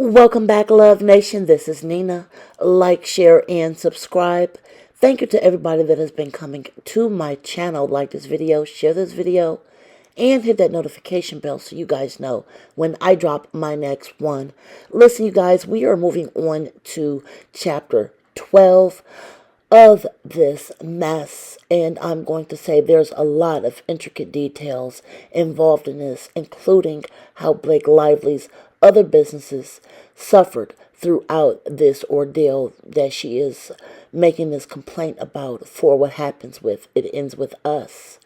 Welcome back, Love Nation. This is Nina. Like, share, and subscribe. Thank you to everybody that has been coming to my channel. Like this video, share this video, and hit that notification bell so you guys know when I drop my next one. Listen, you guys, we are moving on to chapter 12 of this mess, and I'm going to say there's a lot of intricate details involved in this, including how Blake Lively's other businesses suffered throughout this ordeal that she is making this complaint about. For what happens with it ends with us.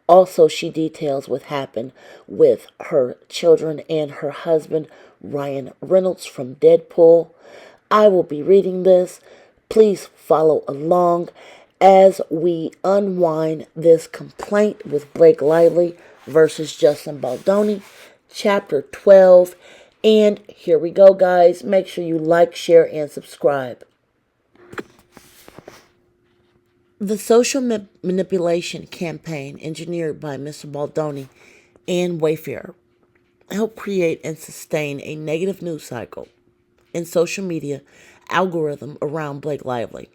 Also, she details what happened with her children and her husband, Ryan Reynolds from Deadpool. I will be reading this. Please follow along as we unwind this complaint with Blake Lively versus Justin Baldoni, chapter 12. And here we go, guys. Make sure you like, share, and subscribe. The social manipulation campaign engineered by Mr. Baldoni and Wayfair helped create and sustain a negative news cycle and social media algorithm around Blake Lively.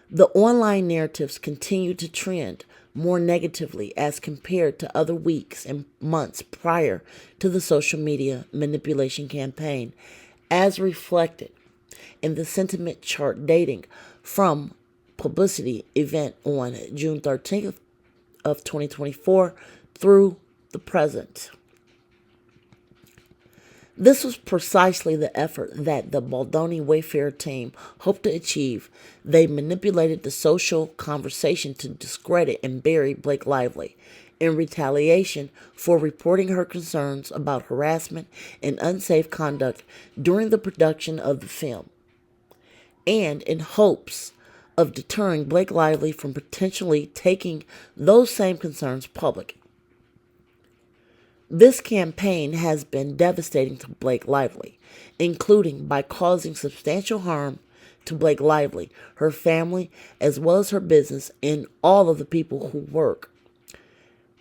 The online narratives continue to trend more negatively as compared to other weeks and months prior to the social media manipulation campaign, as reflected in the sentiment chart dating from publicity event on June 13th of 2024 through the present. This was precisely the effort that the Baldoni Wayfair team hoped to achieve. They manipulated the social conversation to discredit and bury Blake Lively in retaliation for reporting her concerns about harassment and unsafe conduct during the production of the film, and in hopes of deterring Blake Lively from potentially taking those same concerns public. This campaign has been devastating to Blake Lively, including by causing substantial harm to Blake Lively, her family, as well as her business, and all of the people who work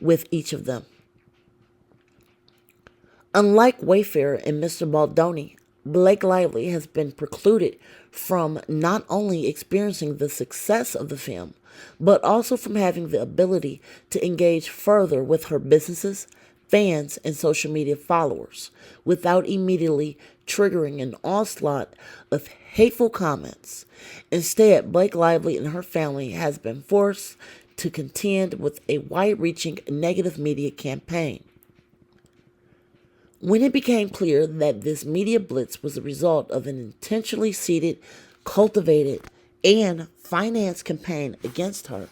with each of them. Unlike Wayfair and Mr. Baldoni, Blake Lively has been precluded from not only experiencing the success of the film, but also from having the ability to engage further with her businesses, fans, and social media followers without immediately triggering an onslaught of hateful comments. Instead, Blake Lively and her family has been forced to contend with a wide-reaching negative media campaign. When it became clear that this media blitz was the result of an intentionally seeded, cultivated, and financed campaign against her,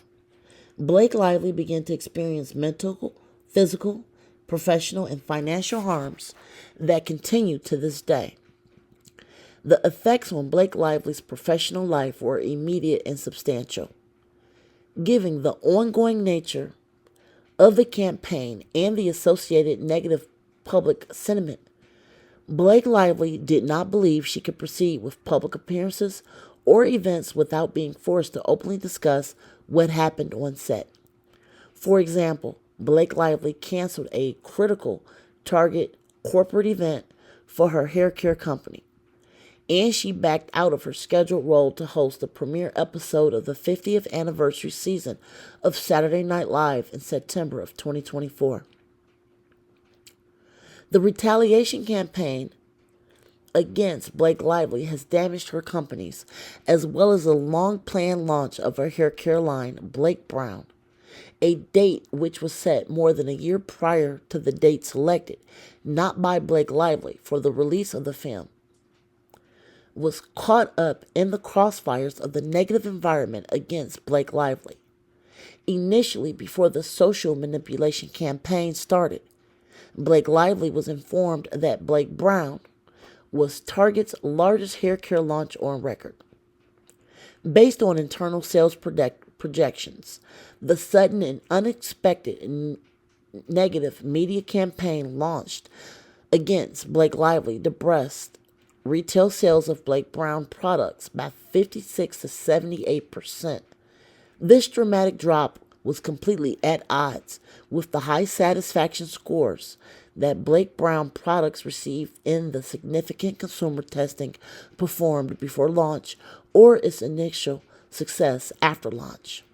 Blake Lively began to experience mental, physical, professional, and financial harms that continue to this day. The effects on Blake Lively's professional life were immediate and substantial. Given the ongoing nature of the campaign and the associated negative public sentiment, Blake Lively did not believe she could proceed with public appearances or events without being forced to openly discuss what happened on set. For example, Blake Lively canceled a critical Target corporate event for her hair care company, and she backed out of her scheduled role to host the premiere episode of the 50th anniversary season of Saturday Night Live in September of 2024. The retaliation campaign against Blake Lively has damaged her companies, as well as the long-planned launch of her hair care line, Blake Brown. A date which was set more than a year prior to the date selected, not by Blake Lively, for the release of the film, was caught up in the crossfires of the negative environment against Blake Lively. Initially, before the social manipulation campaign started, Blake Lively was informed that Blake Brown was Target's largest hair care launch on record. Based on internal sales projections, the sudden and unexpected negative media campaign launched against Blake Lively depressed retail sales of Blake Brown products by 56 to 78%. This dramatic drop was completely at odds with the high satisfaction scores that Blake Brown products received in the significant consumer testing performed before launch or its initial success after launch.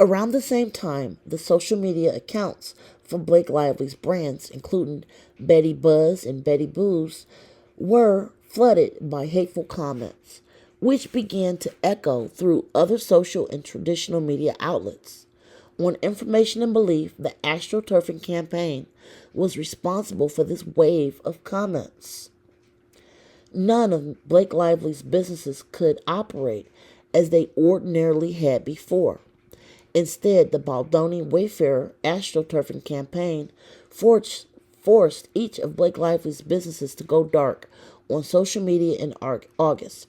Around the same time, the social media accounts for Blake Lively's brands, including Betty Buzz and Betty Boos, were flooded by hateful comments, which began to echo through other social and traditional media outlets. On information and belief, the AstroTurfing campaign was responsible for this wave of comments. None of Blake Lively's businesses could operate as they ordinarily had before. Instead, the Baldoni Wayfarer AstroTurfing campaign forced each of Blake Lively's businesses to go dark on social media in August.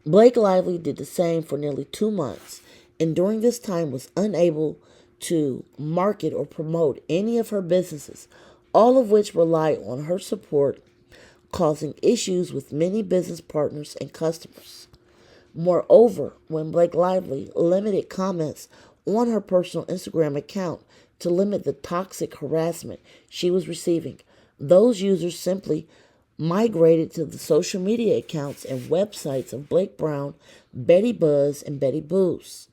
Blake Lively did the same for nearly 2 months, and during this time was unable to market or promote any of her businesses, all of which rely on her support, causing issues with many business partners and customers. Moreover, when Blake Lively limited comments on her personal Instagram account to limit the toxic harassment she was receiving, those users simply migrated to the social media accounts and websites of Blake Brown, Betty Buzz, and Betty Boos.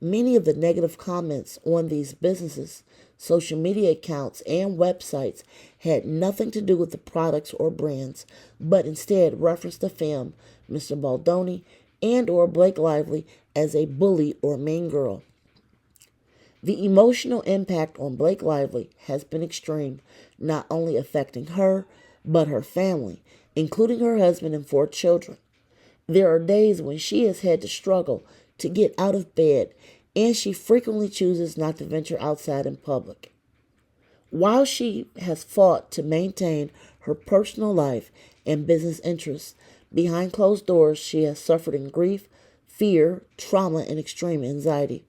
Many of the negative comments on these businesses, social media accounts, and websites had nothing to do with the products or brands, but instead referenced the film, Mr. Baldoni, and or Blake Lively as a bully or mean girl. The emotional impact on Blake Lively has been extreme, not only affecting her, but her family, including her husband and 4 children. There are days when she has had to struggle to get out of bed, and she frequently chooses not to venture outside in public. While she has fought to maintain her personal life and business interests, behind closed doors she has suffered in grief, fear, trauma, and extreme anxiety.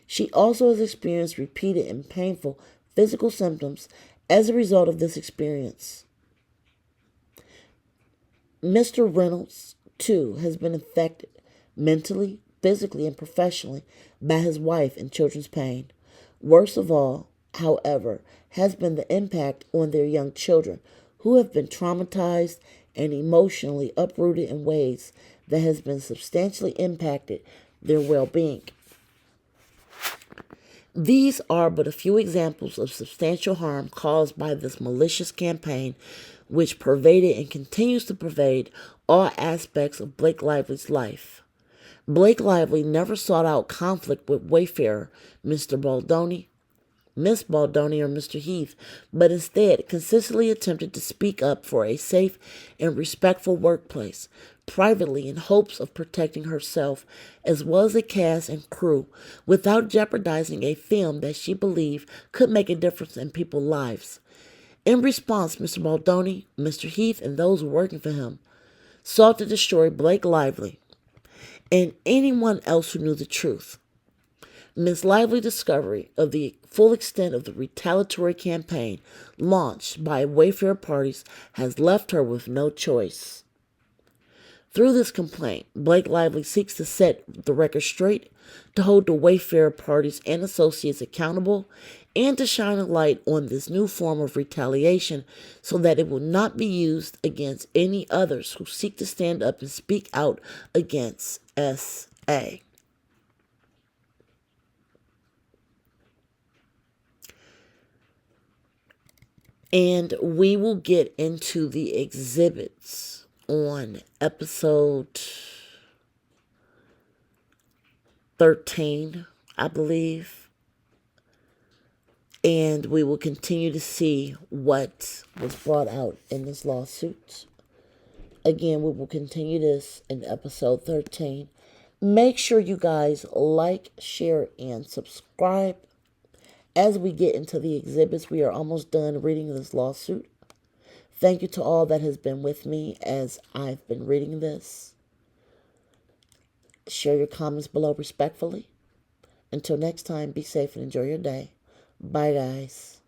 She also has experienced repeated and painful physical symptoms as a result of this experience. Mr. Reynolds, too, has been affected mentally, physically, and professionally by his wife and children's pain. Worst of all, however, has been the impact on their young children, who have been traumatized and emotionally uprooted in ways that has been substantially impacted their well-being. These are but a few examples of substantial harm caused by this malicious campaign, which pervaded and continues to pervade all aspects of Blake Lively's life. Blake Lively never sought out conflict with Wayfarer, Mr. Baldoni, Miss Baldoni, or Mr. Heath, but instead consistently attempted to speak up for a safe and respectful workplace, privately in hopes of protecting herself as well as the cast and crew, without jeopardizing a film that she believed could make a difference in people's lives. In response, Mr. Baldoni, Mr. Heath, and those working for him sought to destroy Blake Lively and anyone else who knew the truth. Ms. Lively's discovery of the full extent of the retaliatory campaign launched by Wayfarer parties has left her with no choice. Through this complaint, Blake Lively seeks to set the record straight, to hold the Wayfarer parties and associates accountable, and to shine a light on this new form of retaliation so that it will not be used against any others who seek to stand up and speak out against SA. And we will get into the exhibits on episode 13, I believe. And we will continue to see what was brought out in this lawsuit. Again, we will continue this in episode 13. Make sure you guys like, share, and subscribe. As we get into the exhibits, we are almost done reading this lawsuit. Thank you to all that has been with me as I've been reading this. Share your comments below respectfully. Until next time, be safe and enjoy your day. Bye, guys.